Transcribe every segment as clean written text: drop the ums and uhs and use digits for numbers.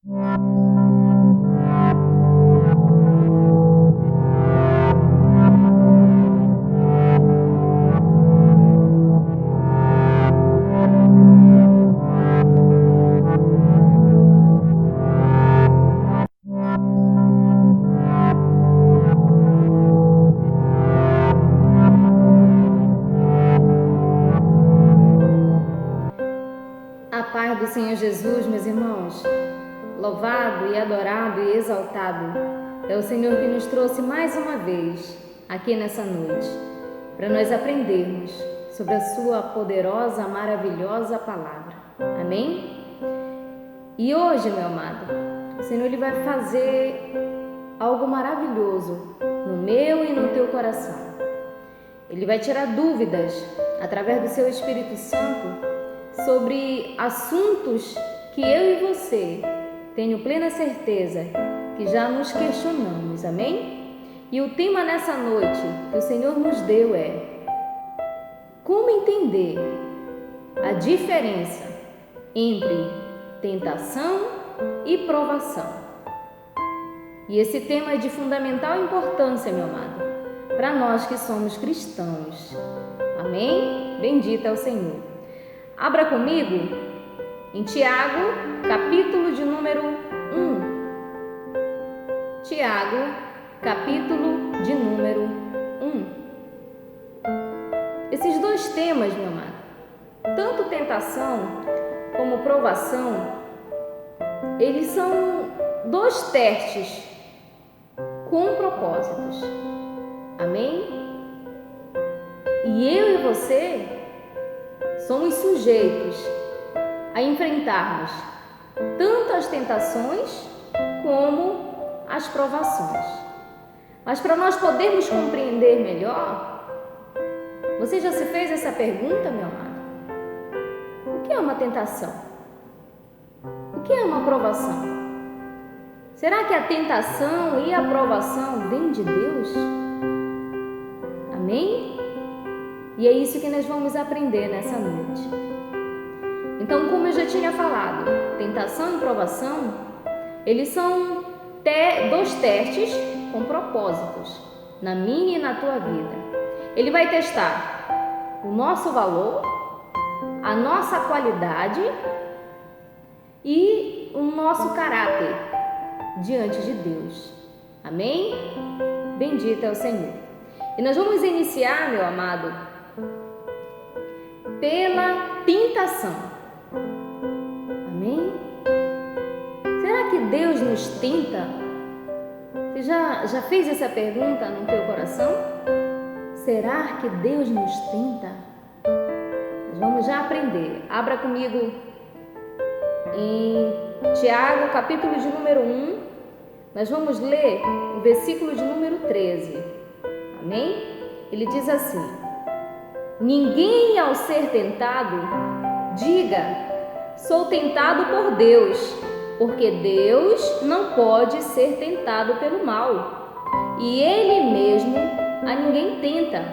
A paz do Senhor Jesus, meus irmãos. Louvado e adorado e exaltado é o Senhor que nos trouxe mais uma vez aqui nessa noite para nós aprendermos sobre a sua poderosa, maravilhosa palavra. Amém? E hoje, meu amado, o Senhor ele vai fazer algo maravilhoso no meu e no teu coração. Ele vai tirar dúvidas através do seu Espírito Santo sobre assuntos que eu e você tenho plena certeza que já nos questionamos, amém? E o tema nessa noite que o Senhor nos deu é como entender a diferença entre tentação e provação. E esse tema é de fundamental importância, meu amado, para nós que somos cristãos, amém? Bendito é o Senhor. Abra comigo em Tiago, capítulo de número 1. Tiago, capítulo de número 1. Esses dois temas, meu amado, tanto tentação como provação, eles são dois testes com propósitos. Amém? E eu e você somos sujeitos a enfrentarmos tanto as tentações como as provações. Mas para nós podermos compreender melhor, você já se fez essa pergunta, meu amado? O que é uma tentação? O que é uma provação? Será que a tentação e a provação vêm de Deus? Amém? E é isso que nós vamos aprender nessa noite. Então, como eu já tinha falado, tentação e provação, eles são dois testes com propósitos na minha e na tua vida. Ele vai testar o nosso valor, a nossa qualidade e o nosso caráter diante de Deus. Amém? Bendito é o Senhor. E nós vamos iniciar, meu amado, pela tentação. Amém? Será que Deus nos tenta? Você já fez essa pergunta no teu coração? Será que Deus nos tenta? Nós vamos já aprender. Abra comigo em Tiago, capítulo de número 1. Nós vamos ler o versículo de número 13. Amém? Ele diz assim: ninguém ao ser tentado diga, sou tentado por Deus, porque Deus não pode ser tentado pelo mal, e Ele mesmo a ninguém tenta.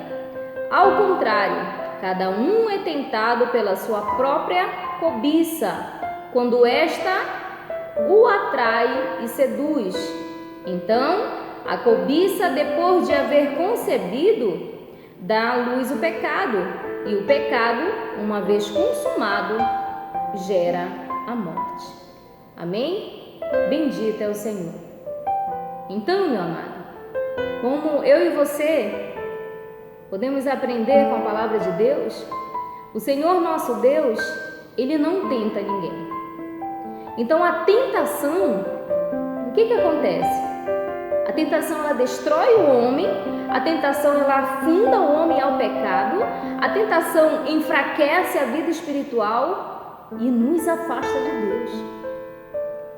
Ao contrário, cada um é tentado pela sua própria cobiça, quando esta o atrai e seduz. Então, a cobiça, depois de haver concebido, dá à luz o pecado, e o pecado, uma vez consumado, gera a morte. Amém? Bendito é o Senhor. Então, meu amado, como eu e você podemos aprender com a palavra de Deus, o Senhor nosso Deus, Ele não tenta ninguém. Então, a tentação, o que acontece? A tentação, ela destrói o homem, a tentação, ela afunda o homem ao pecado, a tentação enfraquece a vida espiritual e nos afasta de Deus.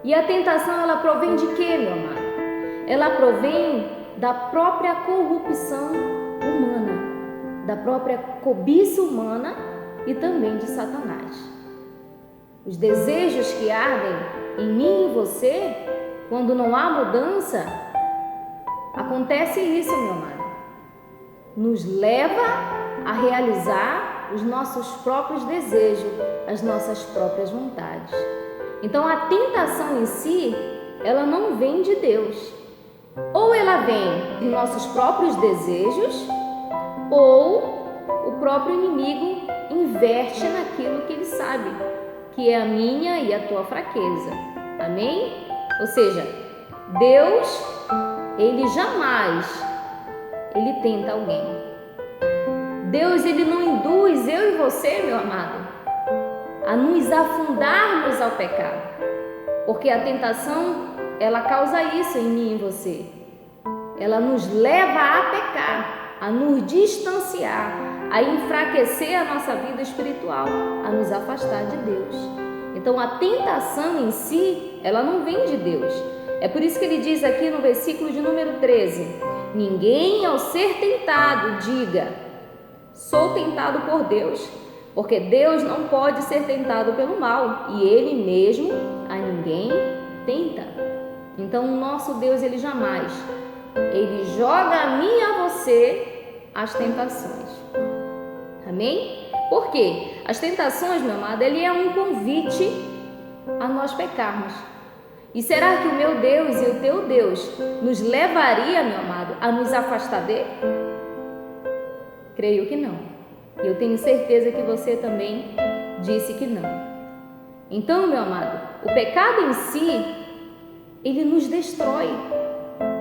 E a tentação, ela provém de quê, meu amado? Ela provém da própria corrupção humana, da própria cobiça humana e também de Satanás. Os desejos que ardem em mim e em você, quando não há mudança, acontece isso, meu amado. Nos leva a realizar os nossos próprios desejos, as nossas próprias vontades. Então a tentação em si, ela não vem de Deus. Ou ela vem dos nossos próprios desejos, ou o próprio inimigo inverte naquilo que ele sabe, que é a minha e a tua fraqueza. Amém? Ou seja, Deus, ele jamais, ele tenta alguém. Deus, ele não induz eu e você, meu amado, a nos afundarmos ao pecado, porque a tentação, ela causa isso em mim e em você. Ela nos leva a pecar, a nos distanciar, a enfraquecer a nossa vida espiritual, a nos afastar de Deus. Então a tentação em si, ela não vem de Deus. É por isso que ele diz aqui no versículo de número 13: ninguém ao ser tentado diga, sou tentado por Deus, porque Deus não pode ser tentado pelo mal, e ele mesmo a ninguém tenta. Então o nosso Deus, ele jamais, ele joga a mim e a você as tentações. Amém? Por quê? As tentações, meu amado, ele é um convite a nós pecarmos. E será que o meu Deus e o teu Deus nos levaria, meu amado, a nos afastar dele? Creio que não. E eu tenho certeza que você também disse que não. Então, meu amado, o pecado em si, ele nos destrói.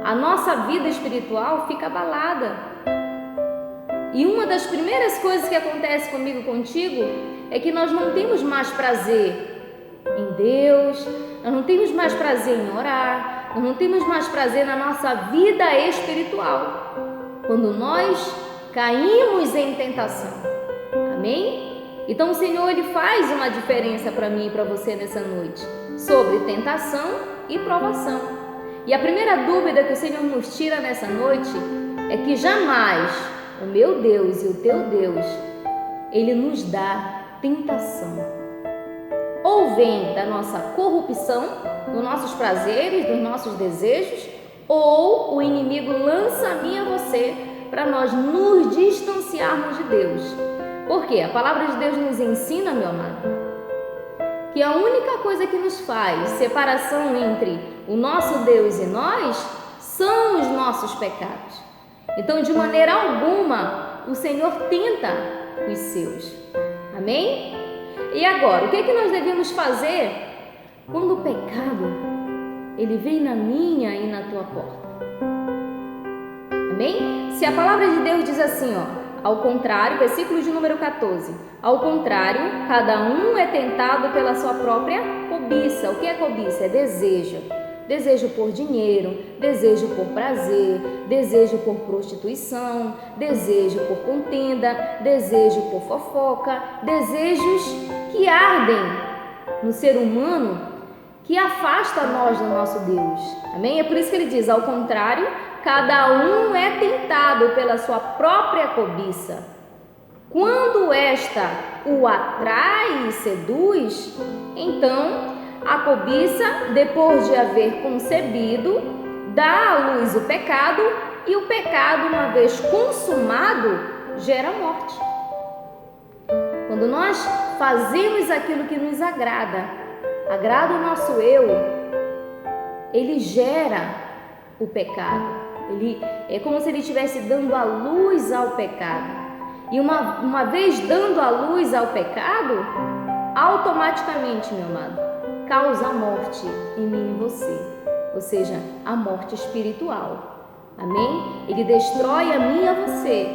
A nossa vida espiritual fica abalada. E uma das primeiras coisas que acontece comigo e contigo é que nós não temos mais prazer em Deus, nós não temos mais prazer em orar, nós não temos mais prazer na nossa vida espiritual, quando nós caímos em tentação. Amém? Então o Senhor, ele faz uma diferença para mim e para você nessa noite sobre tentação e provação. E a primeira dúvida que o Senhor nos tira nessa noite é que jamais o meu Deus e o teu Deus, ele nos dá tentação. Ou vem da nossa corrupção, dos nossos prazeres, dos nossos desejos, ou o inimigo lança a mim e a você para nós nos distanciarmos de Deus. Por quê? A palavra de Deus nos ensina, meu amado, que a única coisa que nos faz separação entre o nosso Deus e nós são os nossos pecados. Então, de maneira alguma, o Senhor tenta os seus. Amém? E agora, o que é que nós devemos fazer quando o pecado, ele vem na minha e na tua porta? Amém? Se a palavra de Deus diz assim, ao contrário, versículo de número 14, ao contrário, cada um é tentado pela sua própria cobiça. O que é cobiça? É desejo. Desejo por dinheiro, desejo por prazer, desejo por prostituição, desejo por contenda, desejo por fofoca, desejos que ardem no ser humano, que afasta nós do nosso Deus. Amém? É por isso que ele diz, ao contrário, cada um é tentado pela sua própria cobiça. Quando esta o atrai e seduz, então a cobiça, depois de haver concebido, dá à luz o pecado, e o pecado, uma vez consumado, gera morte. Quando nós fazemos aquilo que nos agrada o nosso eu, ele gera o pecado. Ele é como se ele estivesse dando a luz ao pecado. E uma vez dando a luz ao pecado, automaticamente, meu amado, causa a morte em mim e em você, ou seja, a morte espiritual. Amém? Ele destrói a mim e a você,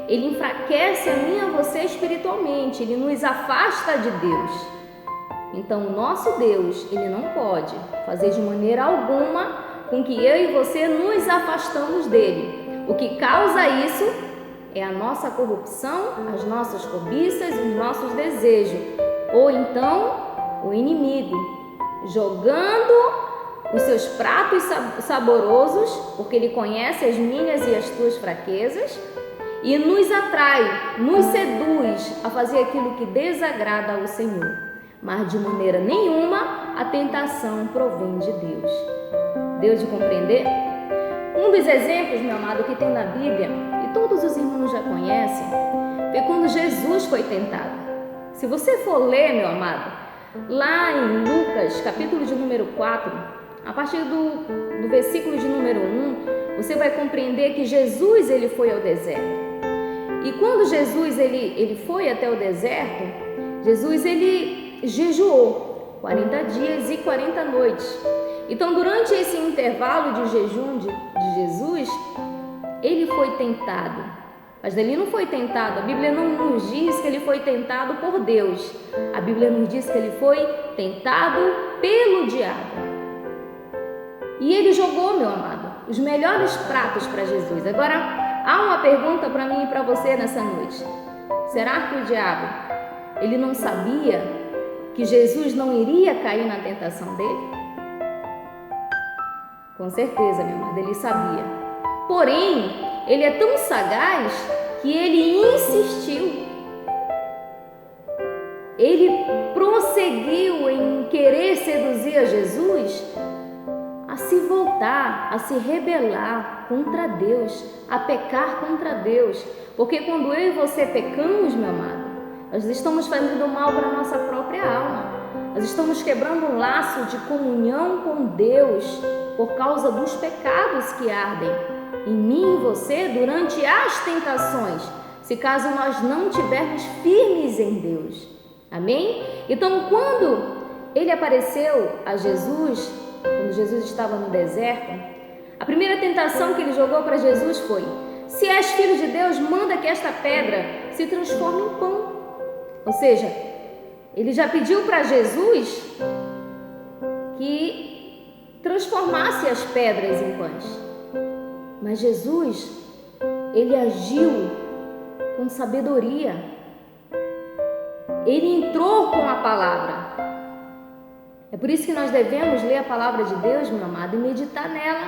ele enfraquece a mim e a você espiritualmente, ele nos afasta de Deus. Então o nosso Deus, ele não pode fazer de maneira alguma com que eu e você nos afastamos dele. O que causa isso é a nossa corrupção, as nossas cobiças, os nossos desejos, ou então o inimigo jogando os seus pratos saborosos, porque ele conhece as minhas e as tuas fraquezas, e nos atrai, nos seduz a fazer aquilo que desagrada ao Senhor. Mas de maneira nenhuma a tentação provém de Deus. Deu de compreender? Um dos exemplos, meu amado, que tem na Bíblia, e todos os irmãos já conhecem, foi quando Jesus foi tentado. Se você for ler, meu amado, Lá em Lucas, capítulo de número 4, a partir do versículo de número 1, você vai compreender que Jesus ele foi ao deserto. E quando Jesus ele foi até o deserto, Jesus ele jejuou 40 dias e 40 noites. Então, durante esse intervalo de jejum de Jesus, ele foi tentado. Mas ele não foi tentado, a Bíblia não nos diz que ele foi tentado por Deus. A Bíblia nos diz que ele foi tentado pelo diabo. E ele jogou, meu amado, os melhores pratos para Jesus. Agora, há uma pergunta para mim e para você nessa noite. Será que o diabo, ele não sabia que Jesus não iria cair na tentação dele? Com certeza, meu amado, ele sabia. Porém, ele é tão sagaz que ele insistiu. Ele prosseguiu em querer seduzir a Jesus a se voltar, a se rebelar contra Deus, a pecar contra Deus. Porque quando eu e você pecamos, meu amado, nós estamos fazendo mal para a nossa própria alma. Nós estamos quebrando um laço de comunhão com Deus por causa dos pecados que ardem em mim e em você durante as tentações, se caso nós não estivermos firmes em Deus. Amém? Então, quando ele apareceu a Jesus, quando Jesus estava no deserto, a primeira tentação que ele jogou para Jesus foi: se és filho de Deus, manda que esta pedra se transforme em pão. Ou seja, ele já pediu para Jesus que transformasse as pedras em pães. Mas Jesus, ele agiu com sabedoria. Ele entrou com a palavra. É por isso que nós devemos ler a palavra de Deus, meu amado, e meditar nela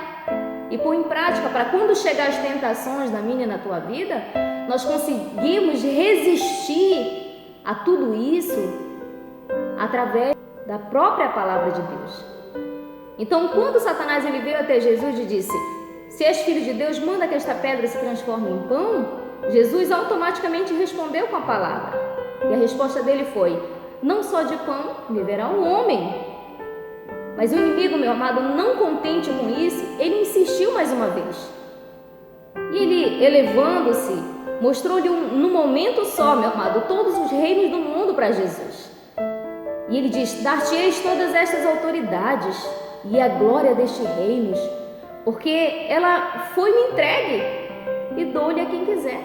e pôr em prática, para quando chegar as tentações na minha e na tua vida, nós conseguimos resistir a tudo isso através da própria palavra de Deus. Então, quando Satanás ele veio até Jesus e disse: se és filho de Deus, manda que esta pedra se transforme em pão, Jesus automaticamente respondeu com a palavra. E a resposta dele foi: não só de pão viverá o homem. Mas o inimigo, meu amado, não contente com isso, ele insistiu mais uma vez. E ele, elevando-se, mostrou-lhe num momento só, meu amado, todos os reinos do mundo para Jesus. E ele diz: dar-te-eis todas estas autoridades e a glória destes reinos, porque ela foi-me entregue e dou-lhe a quem quiser.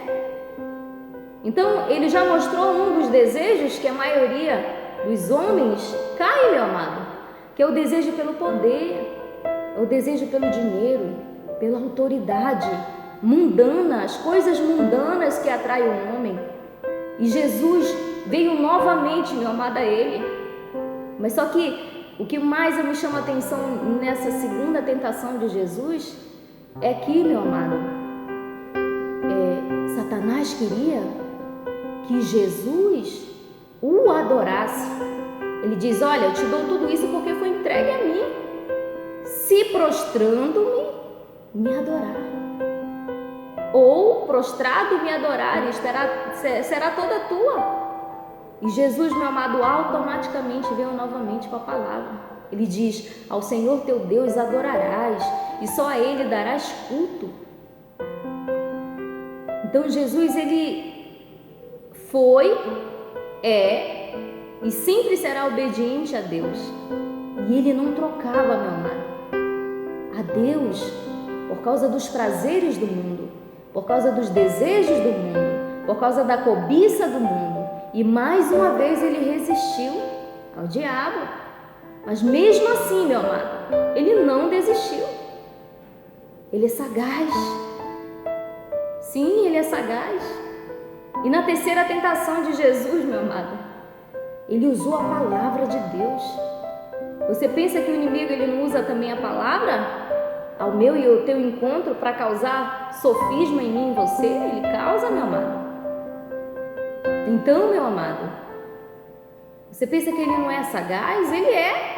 Então, ele já mostrou um dos desejos que a maioria dos homens cai, meu amado, que é o desejo pelo poder, é o desejo pelo dinheiro, pela autoridade mundana, as coisas mundanas que atraem o homem. E Jesus veio novamente, meu amado, a ele. Mas só que o que mais me chama a atenção nessa segunda tentação de Jesus é que, meu amado, Satanás queria que Jesus o adorasse. Ele diz: olha, eu te dou tudo isso porque foi entregue a mim. Se prostrando-me, me adorar. Ou prostrado me adorar, e será toda tua. E Jesus, meu amado, automaticamente veio novamente com a palavra. Ele diz: ao Senhor teu Deus adorarás, e só a Ele darás culto. Então Jesus, ele foi, e sempre será obediente a Deus. E ele não trocava, meu amado, a Deus por causa dos prazeres do mundo, por causa dos desejos do mundo, por causa da cobiça do mundo. E mais uma vez ele resistiu ao diabo. Mas mesmo assim, meu amado, ele não desistiu. Ele é sagaz. Sim, ele é sagaz. E na terceira tentação de Jesus, meu amado, ele usou a palavra de Deus. Você pensa que o inimigo ele não usa também a palavra ao meu e ao teu encontro para causar sofisma em mim e em você? Ele causa, meu amado. Então, meu amado, você pensa que ele não é sagaz? Ele é.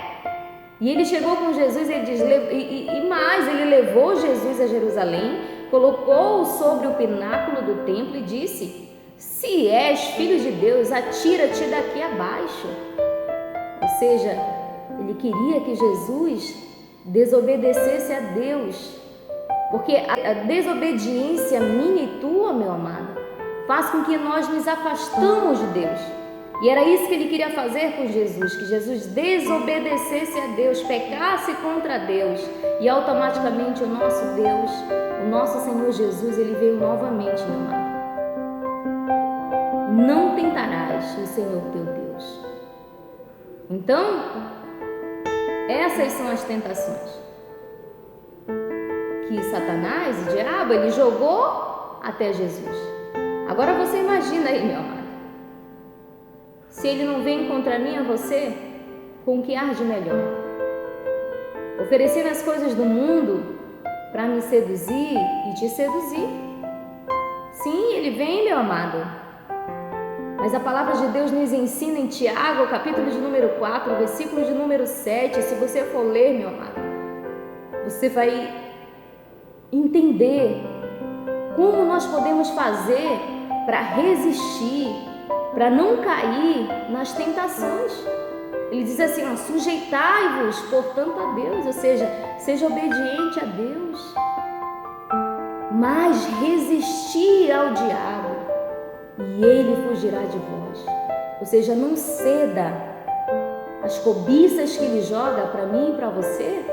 E ele chegou com Jesus, ele diz, e mais, ele levou Jesus a Jerusalém, colocou-o sobre o pináculo do templo e disse: se és filho de Deus, atira-te daqui abaixo. Ou seja, ele queria que Jesus desobedecesse a Deus, porque a desobediência minha e tua, meu amado, faz com que nós nos afastamos de Deus. E era isso que ele queria fazer com Jesus, que Jesus desobedecesse a Deus, pecasse contra Deus, e automaticamente o nosso Deus, o nosso Senhor Jesus, ele veio novamente, meu amado. Não tentarás o Senhor teu Deus. Então, essas são as tentações que Satanás, o diabo, ele jogou até Jesus. Agora você imagina aí, meu amado, se ele não vem contra mim a você, com o que há de melhor? Oferecendo as coisas do mundo para me seduzir e te seduzir. Sim, ele vem, meu amado. Mas a palavra de Deus nos ensina em Tiago, capítulo de número 4, versículo de número 7. Se você for ler, meu amado, você vai entender como nós podemos fazer para resistir, para não cair nas tentações. Ele diz assim, ó, sujeitai-vos, portanto, a Deus, ou seja, seja obediente a Deus, mas resistir ao diabo e ele fugirá de vós. Ou seja, não ceda às cobiças que ele joga para mim e para você,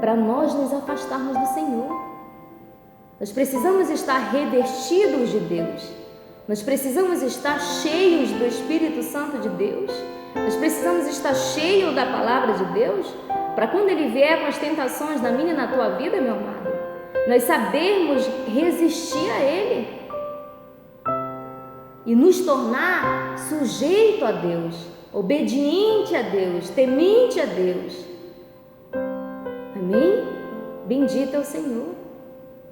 para nós nos afastarmos do Senhor. Nós precisamos estar revestidos de Deus. Nós precisamos estar cheios do Espírito Santo de Deus. Nós precisamos estar cheios da palavra de Deus, para quando ele vier com as tentações na minha e na tua vida, meu amado, nós sabermos resistir a ele e nos tornar sujeito a Deus, obediente a Deus, temente a Deus. Amém? Bendito é o Senhor,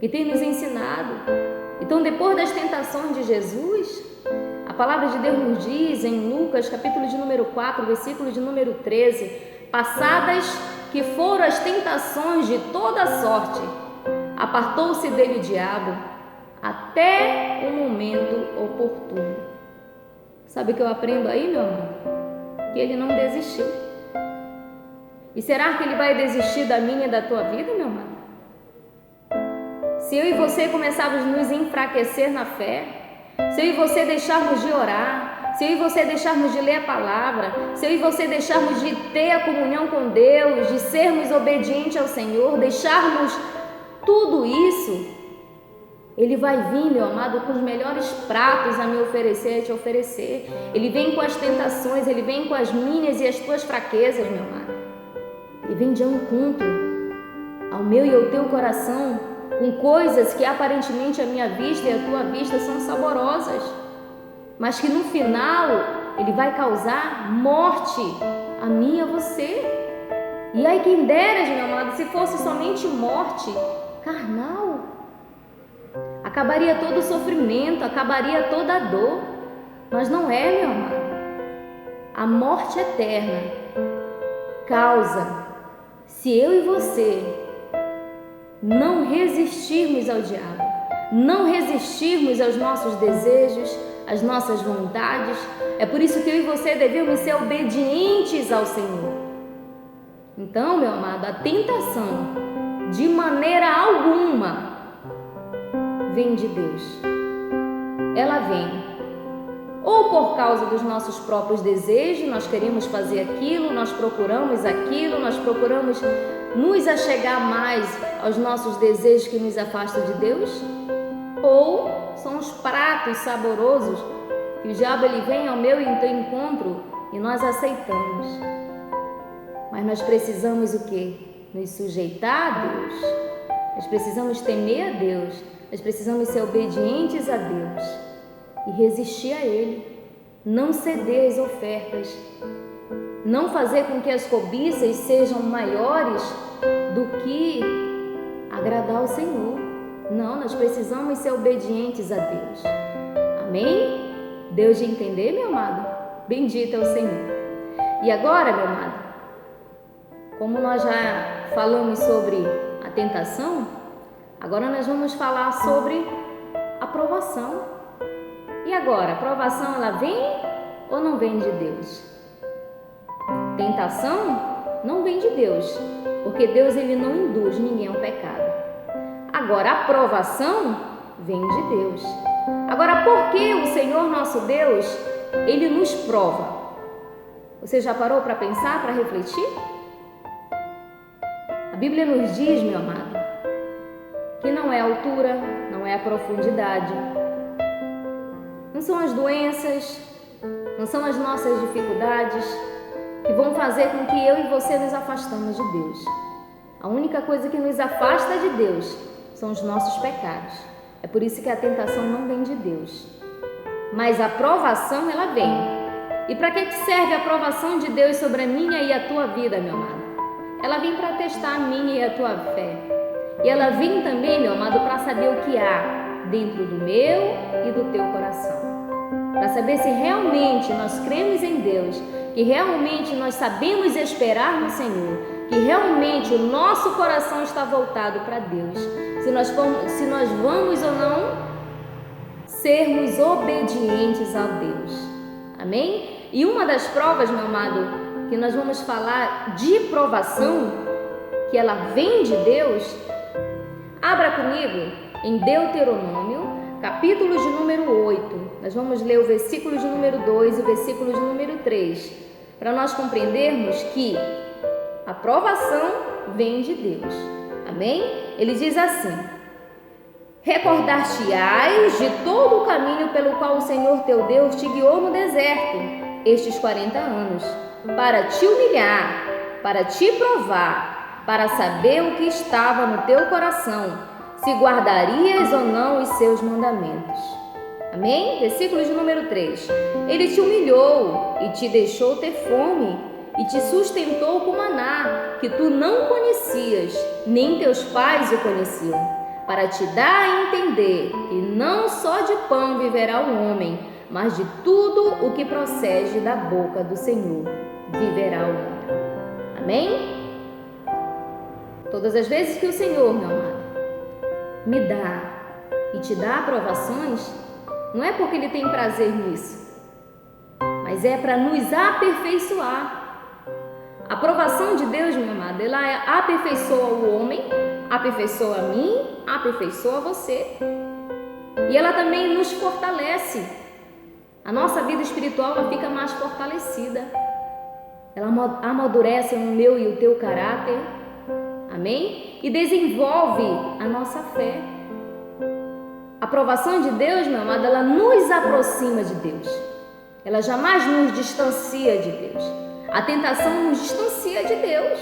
que tem nos ensinado. Então, depois das tentações de Jesus, a palavra de Deus nos diz em Lucas, capítulo de número 4, versículo de número 13, passadas que foram as tentações de toda sorte, apartou-se dele o diabo até o momento oportuno. Sabe o que eu aprendo aí, meu amor? Que ele não desistiu. E será que ele vai desistir da minha e da tua vida, meu amor? Se eu e você começarmos a nos enfraquecer na fé, se eu e você deixarmos de orar, se eu e você deixarmos de ler a palavra, se eu e você deixarmos de ter a comunhão com Deus, de sermos obedientes ao Senhor, deixarmos tudo isso, ele vai vir, meu amado, com os melhores pratos a me oferecer, a te oferecer. Ele vem com as tentações, ele vem com as minhas e as tuas fraquezas, meu amado. Ele vem de encontro ao meu e ao teu coração, com coisas que aparentemente a minha vista e a tua vista são saborosas, mas que no final ele vai causar morte a mim e a você. E aí quem dera, meu amado, se fosse somente morte carnal, acabaria todo o sofrimento, acabaria toda a dor, mas não é, meu amado. A morte eterna causa, se eu e você não resistirmos ao diabo, não resistirmos aos nossos desejos, às nossas vontades. É por isso que eu e você devemos ser obedientes ao Senhor. Então, meu amado, a tentação, de maneira alguma, vem de Deus. Ela vem ou por causa dos nossos próprios desejos, nós queremos fazer aquilo, nós procuramos nos achegar mais aos nossos desejos que nos afastam de Deus, ou são os pratos saborosos que o diabo ele vem ao meu e ao teu encontro e nós aceitamos. Mas nós precisamos o quê? Nos sujeitar a Deus. Nós precisamos temer a Deus. Nós precisamos ser obedientes a Deus e resistir a Ele. Não ceder às ofertas. Não fazer com que as cobiças sejam maiores do que agradar ao Senhor. Não, nós precisamos ser obedientes a Deus. Amém? Deus de entender, meu amado? Bendito é o Senhor. E agora, meu amado, como nós já falamos sobre a tentação, agora nós vamos falar sobre a provação. E agora, a provação ela vem ou não vem de Deus? Tentação não vem de Deus, porque Deus ele não induz ninguém ao pecado. Agora, a provação vem de Deus. Agora, por que o Senhor nosso Deus, ele nos prova? Você já parou para pensar, para refletir? A Bíblia nos diz, meu amado, que não é a altura, não é a profundidade, não são as doenças, não são as nossas dificuldades que vão fazer com que eu e você nos afastamos de Deus. A única coisa que nos afasta de Deus são os nossos pecados. É por isso que a tentação não vem de Deus. Mas a provação, ela vem. E para que serve a provação de Deus sobre a minha e a tua vida, meu amado? Ela vem para testar a minha e a tua fé. E ela vem também, meu amado, para saber o que há dentro do meu e do teu coração. Para saber se realmente nós cremos em Deus, que realmente nós sabemos esperar no Senhor, que realmente o nosso coração está voltado para Deus, se nós vamos ou não sermos obedientes a Deus. Amém? E uma das provas, meu amado, que nós vamos falar de provação, que ela vem de Deus, abra comigo em Deuteronômio, capítulo de número 8. Nós vamos ler o versículo de número 2 e o versículo de número 3, para nós compreendermos que a provação vem de Deus. Amém? Ele diz assim: recordar-te-ás de todo o caminho pelo qual o Senhor teu Deus te guiou no deserto estes 40 anos, para te humilhar, para te provar, para saber o que estava no teu coração, se guardarias ou não os seus mandamentos. Amém? Versículo de número 3. Ele te humilhou e te deixou ter fome e te sustentou com maná, que tu não conhecias, nem teus pais o conheciam, para te dar a entender que não só de pão viverá o homem, mas de tudo o que procede da boca do Senhor viverá o homem. Amém? Todas as vezes que o Senhor, meu amado, me dá e te dá aprovações, não é porque Ele tem prazer nisso, mas é para nos aperfeiçoar. A aprovação de Deus, meu amado, ela aperfeiçoa o homem, aperfeiçoa a mim, aperfeiçoa você. E ela também nos fortalece. A nossa vida espiritual ela fica mais fortalecida. Ela amadurece o meu e o teu caráter. Amém? E desenvolve a nossa fé. A aprovação de Deus, meu amado, ela nos aproxima de Deus. Ela jamais nos distancia de Deus. A tentação nos distancia de Deus.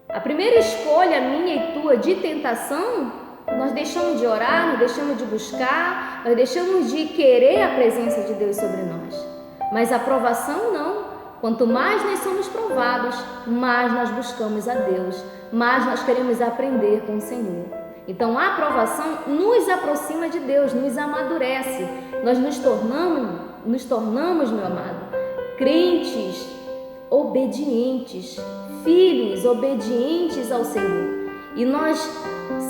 A primeira escolha minha e tua de tentação, nós deixamos de orar, nós deixamos de buscar, nós deixamos de querer a presença de Deus sobre nós. Mas a provação não. Quanto mais nós somos provados, mais nós buscamos a Deus, mais nós queremos aprender com o Senhor. Então a aprovação nos aproxima de Deus, nos amadurece. Nós nos tornamos, meu amado, crentes obedientes, filhos obedientes ao Senhor. E nós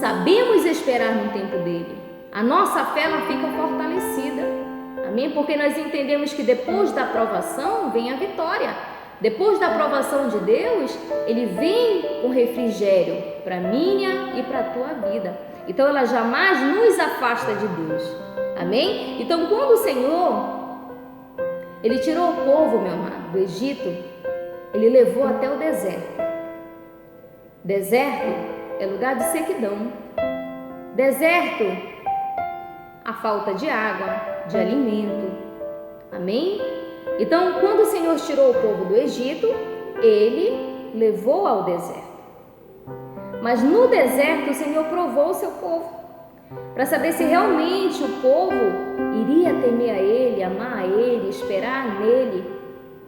sabemos esperar no tempo dele. A nossa fé ela fica fortalecida. Amém? Porque nós entendemos que depois da aprovação vem a vitória. Depois da aprovação de Deus, Ele vem com refrigério para a minha e para a tua vida. Então ela jamais nos afasta de Deus. Amém? Então quando o Senhor, Ele tirou o povo, meu amado, do Egito, Ele levou até o deserto. Deserto é lugar de sequidão. Deserto, a falta de água, de alimento. Amém? Então, quando o Senhor tirou o povo do Egito, Ele levou ao deserto. Mas no deserto, o Senhor provou o seu povo, para saber se realmente o povo iria temer a Ele, amar a Ele, esperar nele.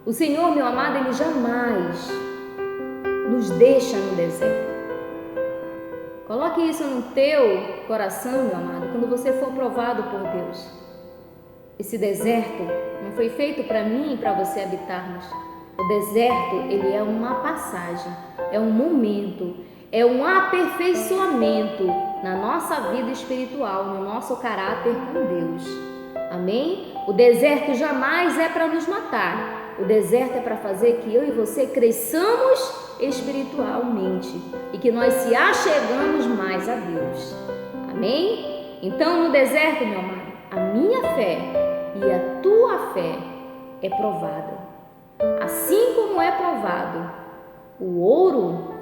O Senhor, meu amado, Ele jamais nos deixa no deserto. Coloque isso no teu coração, meu amado, quando você for provado por Deus. Esse deserto não foi feito para mim e para você habitarmos. O deserto, ele é uma passagem, é um momento, é um aperfeiçoamento na nossa vida espiritual, no nosso caráter com Deus. Amém? O deserto jamais é para nos matar, o deserto é para fazer que eu e você cresçamos espiritualmente e que nós se achegamos mais a Deus. Amém? Então, no deserto, meu amado, a minha fé e a tua fé é provada. Assim como é provado o ouro,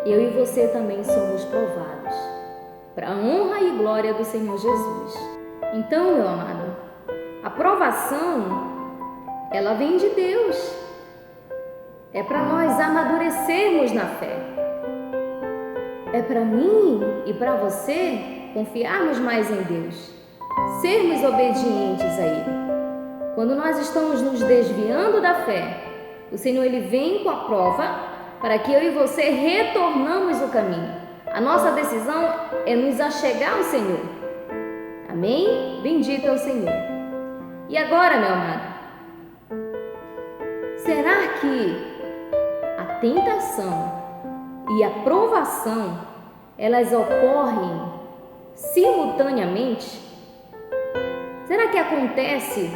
eu e você também somos provados, para a honra e glória do Senhor Jesus. Então, meu amado, a provação, ela vem de Deus. É para nós amadurecermos na fé. É para mim e para você confiarmos mais em Deus, sermos obedientes a Ele. Quando nós estamos nos desviando da fé, o Senhor Ele vem com a prova para que eu e você retornamos o caminho. A nossa decisão é nos achegar ao Senhor. Amém? Bendito é o Senhor. E agora, meu amado, será que a tentação e a provação, elas ocorrem simultaneamente? Será que acontece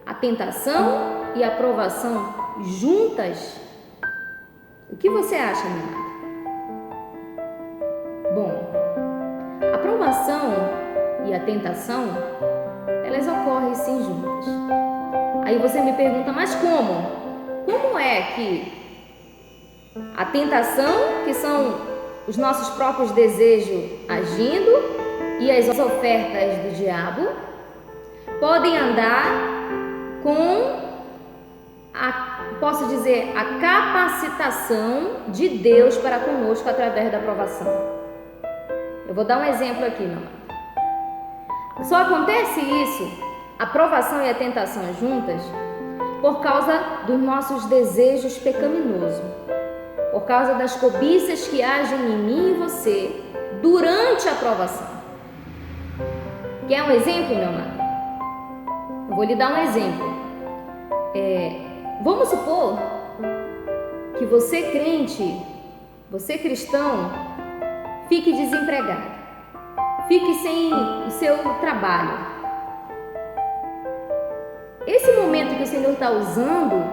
a tentação e a provação juntas? O que você acha, meu amado? Bom, a provação e a tentação, elas ocorrem sim juntas. Aí você me pergunta, mas como? Como é que a tentação, que são os nossos próprios desejos agindo, e as ofertas do diabo, podem andar com posso dizer, a capacitação de Deus para conosco através da provação? Eu vou dar um exemplo aqui, meu amado. Só acontece isso, a provação e a tentação juntas, por causa dos nossos desejos pecaminosos, por causa das cobiças que agem em mim e você durante a provação. Quer um exemplo, meu amado? Eu vou lhe dar um exemplo. Vamos supor que você crente, você cristão, fique desempregado, fique sem o seu trabalho. Esse momento que o Senhor está usando,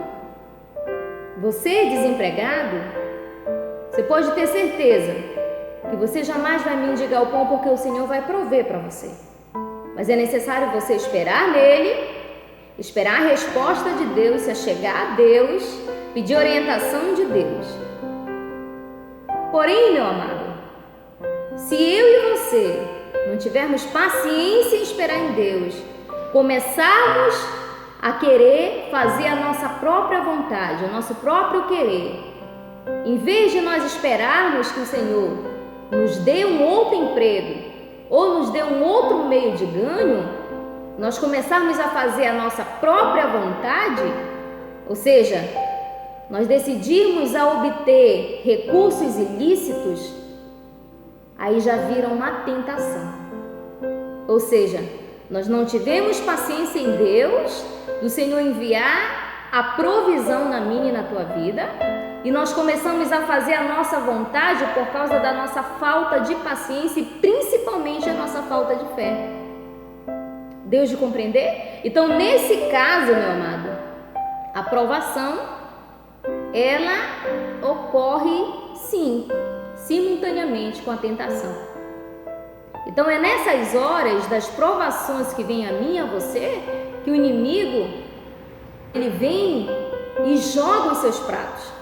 você desempregado, você pode ter certeza que você jamais vai mendigar o pão, porque o Senhor vai prover para você. Mas é necessário você esperar nele, esperar a resposta de Deus, se achegar a Deus, pedir orientação de Deus. Porém, meu amado, se eu e você não tivermos paciência em esperar em Deus, começarmos a querer fazer a nossa própria vontade, o nosso próprio querer, em vez de nós esperarmos que o Senhor nos dê um outro emprego ou nos dê um outro meio de ganho, nós começarmos a fazer a nossa própria vontade, ou seja, nós decidirmos a obter recursos ilícitos, aí já vira uma tentação. Ou seja, nós não tivemos paciência em Deus, do Senhor enviar a provisão na minha e na tua vida, e nós começamos a fazer a nossa vontade por causa da nossa falta de paciência e principalmente a nossa falta de fé. Deu de compreender? Então, nesse caso, meu amado, a provação, ela ocorre sim, simultaneamente com a tentação. Então, é nessas horas das provações que vem a mim e a você, que o inimigo, ele vem e joga os seus pratos.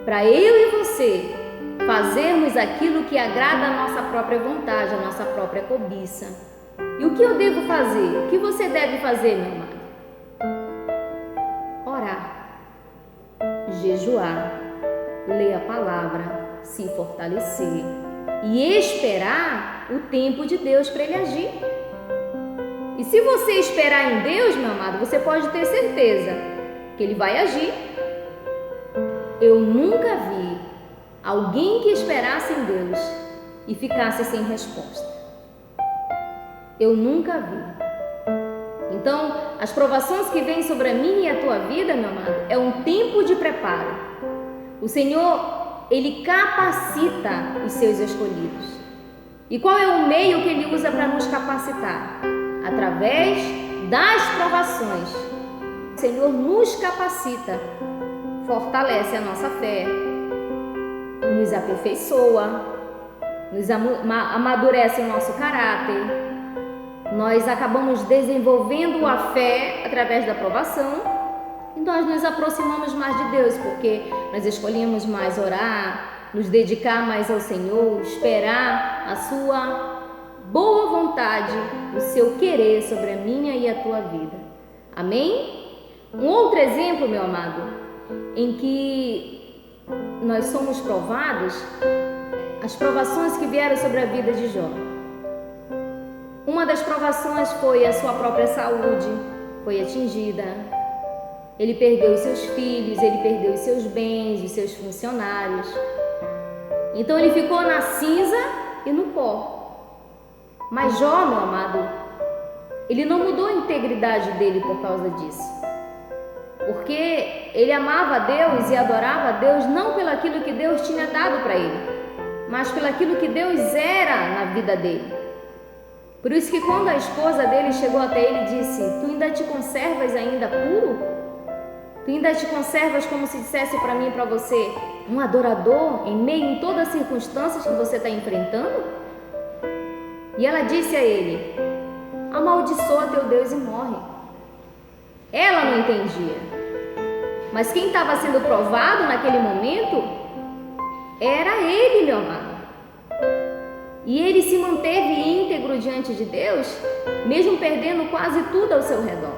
Para eu e você fazermos aquilo que agrada a nossa própria vontade, a nossa própria cobiça. E o que eu devo fazer? O que você deve fazer, meu amado? Orar, jejuar, ler a palavra, se fortalecer e esperar o tempo de Deus para Ele agir. E se você esperar em Deus, meu amado, você pode ter certeza que Ele vai agir. Eu nunca vi alguém que esperasse em Deus e ficasse sem resposta. Eu nunca vi. Então, as provações que vêm sobre a minha e a tua vida, meu amado, é um tempo de preparo. O Senhor, Ele capacita os seus escolhidos. E qual é o meio que Ele usa para nos capacitar? Através das provações. O Senhor nos capacita, fortalece a nossa fé, nos aperfeiçoa, nos amadurece o nosso caráter. Nós acabamos desenvolvendo a fé através da provação e nós nos aproximamos mais de Deus, porque nós escolhemos mais orar, nos dedicar mais ao Senhor, esperar a sua boa vontade, o seu querer sobre a minha e a tua vida. Amém? Um outro exemplo, meu amado, em que nós somos provados, as provações que vieram sobre a vida de Jó. Uma das provações foi a sua própria saúde, foi atingida. Ele perdeu os seus filhos, ele perdeu os seus bens, os seus funcionários. Então ele ficou na cinza e no pó. Mas Jó, meu amado, ele não mudou a integridade dele por causa disso. Porque ele amava a Deus e adorava a Deus não pelo aquilo que Deus tinha dado para ele, mas pelo aquilo que Deus era na vida dele. Por isso que quando a esposa dele chegou até ele e disse: tu ainda te conservas ainda puro? Tu ainda te conservas como se dissesse para mim e para você, um adorador em meio a todas as circunstâncias que você está enfrentando? E ela disse a ele: amaldiçoa teu Deus e morre. Ela não entendia. Mas quem estava sendo provado naquele momento era ele, meu amado. E ele se manteve íntegro diante de Deus, mesmo perdendo quase tudo ao seu redor.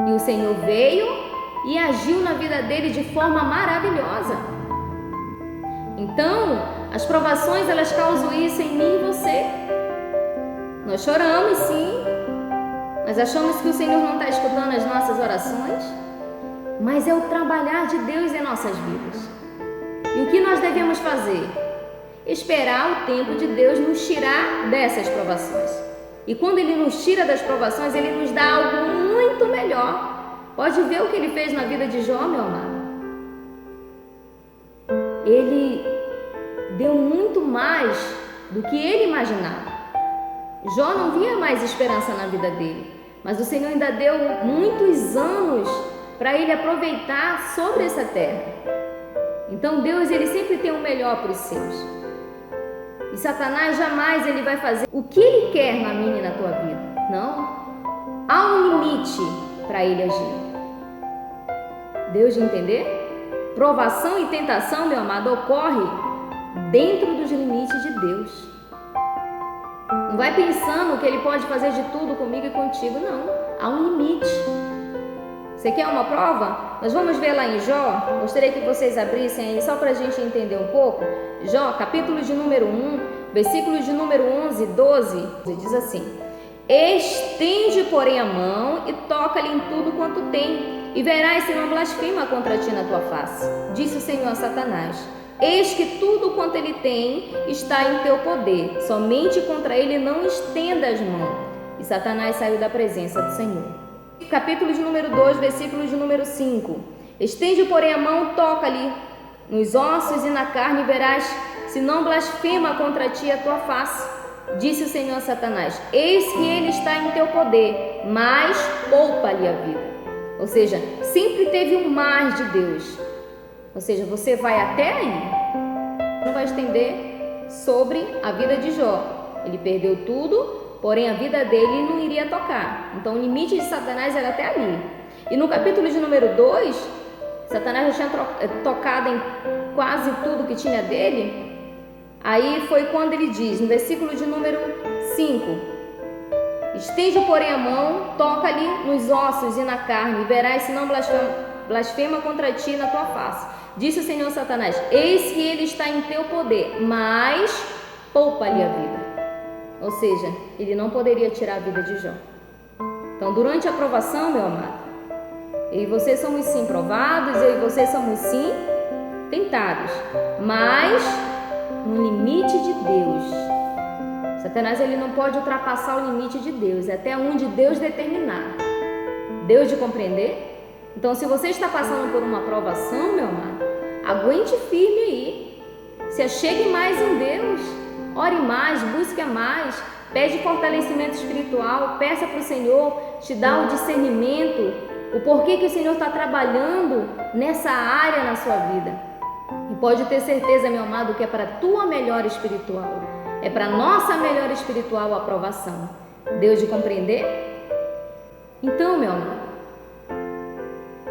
E o Senhor veio e agiu na vida dele de forma maravilhosa. Então, as provações, elas causam isso em mim e você. Nós choramos, sim, nós achamos que o Senhor não está escutando as nossas orações, mas é o trabalhar de Deus em nossas vidas. E o que nós devemos fazer? Esperar o tempo de Deus nos tirar dessas provações. E quando Ele nos tira das provações, Ele nos dá algo muito melhor. Pode ver o que Ele fez na vida de Jó, meu amado. Ele deu muito mais do que ele imaginava. Jó não via mais esperança na vida dele, mas o Senhor ainda deu muitos anos para ele aproveitar sobre essa terra. Então Deus, ele sempre tem o melhor para os seus. E Satanás jamais ele vai fazer o que ele quer na minha e na tua vida. Não. Há um limite para ele agir. Deu de entender? Provação e tentação, meu amado, ocorre dentro dos limites de Deus. Não vai pensando que ele pode fazer de tudo comigo e contigo, não. Há um limite. Você quer uma prova? Nós vamos ver lá em Jó. Gostaria que vocês abrissem aí só para a gente entender um pouco. Jó, capítulo de número 1, versículos de número 11 e 12, diz assim: estende, porém, a mão e toca-lhe em tudo quanto tem, e verás se não blasfema contra ti na tua face. Disse o Senhor a Satanás: eis que tudo quanto ele tem está em teu poder, somente contra ele não estendas mão. E Satanás saiu da presença do Senhor. Capítulo de número 2, versículo de número 5. Estende, porém, a mão, toca-lhe nos ossos e na carne, e verás se não blasfema contra ti a tua face. Disse o Senhor a Satanás: eis que ele está em teu poder, mas poupa-lhe a vida. Ou seja, sempre teve um mais de Deus. Ou seja, você vai até aí, não vai estender sobre a vida de Jó. Ele perdeu tudo, porém a vida dele não iria tocar. Então o limite de Satanás era até ali. E no capítulo de número 2, Satanás já tinha tocado em quase tudo que tinha dele. Aí foi quando ele diz, no versículo de número 5: estende, porém, a mão, toca-lhe nos ossos e na carne, e verás se não blasfema contra ti na tua face. Disse o Senhor a Satanás: eis que ele está em teu poder, mas poupa-lhe a vida. Ou seja, ele não poderia tirar a vida de Jó. Então, durante a provação, meu amado, eu e você somos sim provados, eu e você somos sim tentados, mas no limite de Deus. Satanás, ele não pode ultrapassar o limite de Deus, é até onde Deus determinar. Deu de compreender? Então, se você está passando por uma provação, meu amado, aguente firme aí. Se achegue mais em Deus. Ore mais, busque mais, pede fortalecimento espiritual, peça para o Senhor te dar o discernimento o porquê que o Senhor está trabalhando nessa área na sua vida. E pode ter certeza, meu amado, que é para a tua melhora espiritual, é para a nossa melhora espiritual a aprovação. Deu de compreender? Então, meu amado,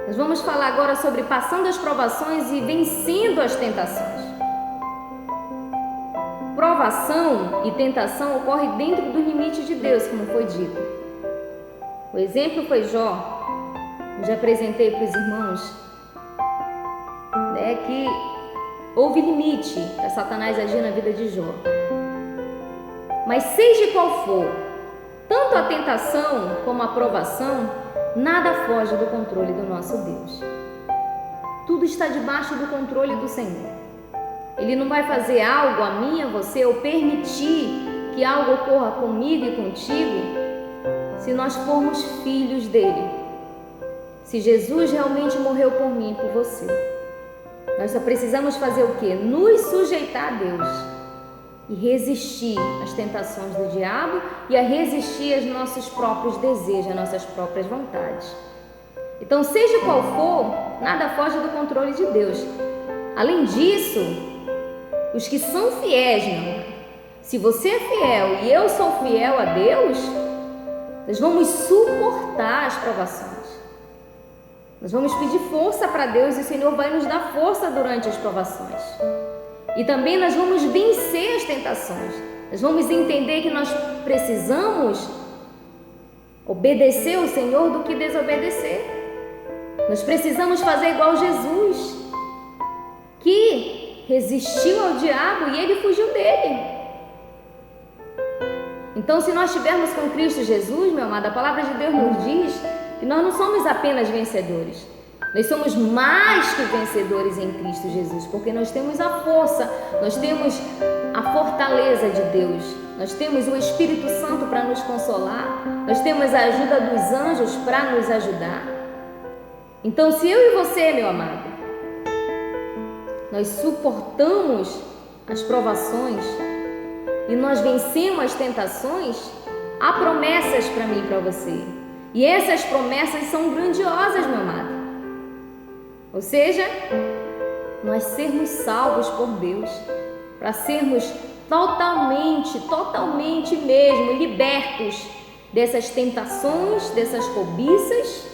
nós vamos falar agora sobre passando as provações e vencendo as tentações. Provação e tentação ocorrem dentro do limite de Deus, como foi dito. O exemplo foi Jó. Eu já apresentei para os irmãos, que houve limite para Satanás agir na vida de Jó. Mas seja qual for, tanto a tentação como a provação, nada foge do controle do nosso Deus. Tudo está debaixo do controle do Senhor. Ele não vai fazer algo a mim, a você, ou permitir que algo ocorra comigo e contigo, se nós formos filhos dele. Se Jesus realmente morreu por mim e por você. Nós só precisamos fazer o quê? Nos sujeitar a Deus e resistir às tentações do diabo e a resistir aos nossos próprios desejos, às nossas próprias vontades. Então, seja qual for, nada foge do controle de Deus. Além disso, os que são fiéis, meu amor, se você é fiel e eu sou fiel a Deus, nós vamos suportar as provações. Nós vamos pedir força para Deus e o Senhor vai nos dar força durante as provações. E também nós vamos vencer as tentações. Nós vamos entender que nós precisamos obedecer ao Senhor do que desobedecer. Nós precisamos fazer igual Jesus, que resistiu ao diabo e ele fugiu dele. Então, se nós estivermos com Cristo Jesus, meu amado, a palavra de Deus nos diz que nós não somos apenas vencedores. Nós somos mais que vencedores em Cristo Jesus, porque nós temos a força, nós temos a fortaleza de Deus, nós temos o Espírito Santo para nos consolar, nós temos a ajuda dos anjos para nos ajudar. Então, se eu e você, meu amado, nós suportamos as provações e nós vencemos as tentações, há promessas para mim e para você. E essas promessas são grandiosas, meu amado. Ou seja, nós sermos salvos por Deus, para sermos totalmente mesmo libertos dessas tentações, dessas cobiças,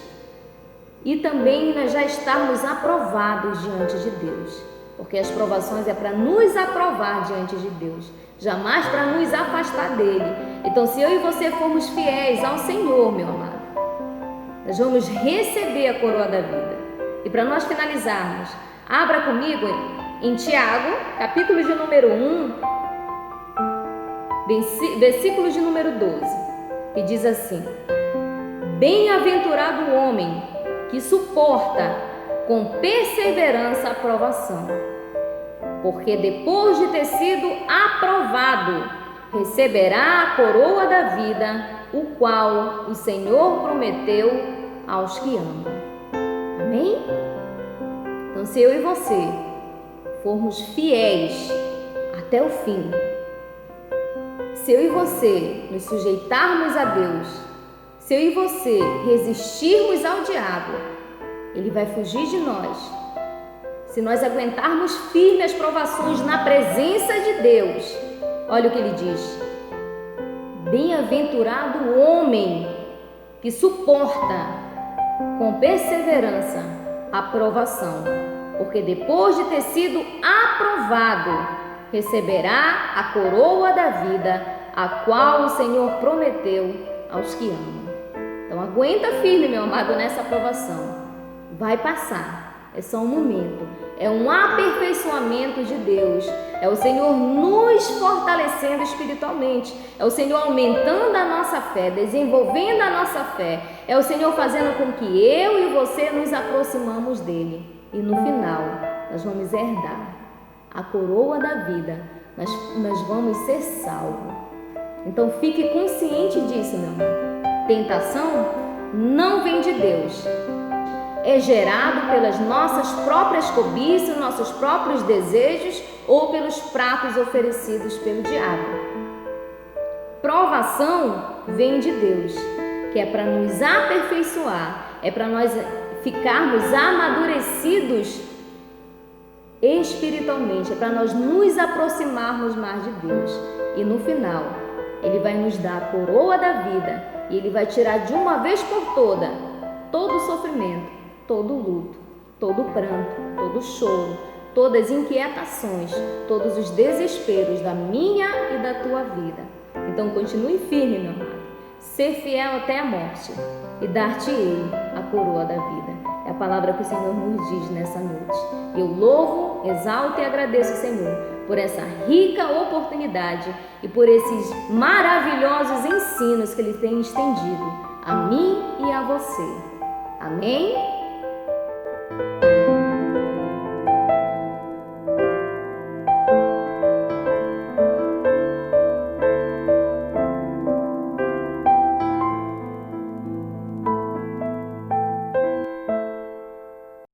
e também nós já estarmos aprovados diante de Deus, porque as provações é para nos aprovar diante de Deus, jamais para nos afastar dele. Então, se eu e você formos fiéis ao Senhor, meu amado, nós vamos receber a coroa da vida. E para nós finalizarmos, abra comigo em Tiago, capítulo de número 1, versículo de número 12, que diz assim: Bem-aventurado o homem que suporta com perseverança a provação, porque depois de ter sido aprovado, receberá a coroa da vida, o qual o Senhor prometeu aos que amam. Amém? Então, se eu e você formos fiéis até o fim, se eu e você nos sujeitarmos a Deus, se eu e você resistirmos ao diabo, ele vai fugir de nós. Se nós aguentarmos firme as provações na presença de Deus, olha o que ele diz: Bem-aventurado o homem que suporta com perseverança a provação, porque depois de ter sido aprovado, receberá a coroa da vida, a qual o Senhor prometeu aos que amam. Então aguenta firme, meu amado, nessa aprovação. Vai passar, é só um momento, é um aperfeiçoamento de Deus, é o Senhor nos fortalecendo espiritualmente, é o Senhor aumentando a nossa fé, desenvolvendo a nossa fé, é o Senhor fazendo com que eu e você nos aproximamos dele, e no final nós vamos herdar a coroa da vida, nós vamos ser salvos. Então fique consciente disso, meu amor. Tentação não vem de Deus, é gerado pelas nossas próprias cobiças, nossos próprios desejos ou pelos pratos oferecidos pelo diabo. Provação vem de Deus, que é para nos aperfeiçoar é para nós ficarmos amadurecidos espiritualmente, é para nós nos aproximarmos mais de Deus. E no final, Ele vai nos dar a coroa da vida e Ele vai tirar de uma vez por toda todo o sofrimento, todo o luto, todo o pranto, todo o choro, todas as inquietações, todos os desesperos da minha e da tua vida. Então continue firme, meu amado, ser fiel até a morte e dar-te Ele a coroa da vida. É a palavra que o Senhor nos diz nessa noite. Eu louvo, exalto e agradeço o Senhor por essa rica oportunidade e por esses maravilhosos ensinos que Ele tem estendido a mim e a você. Amém?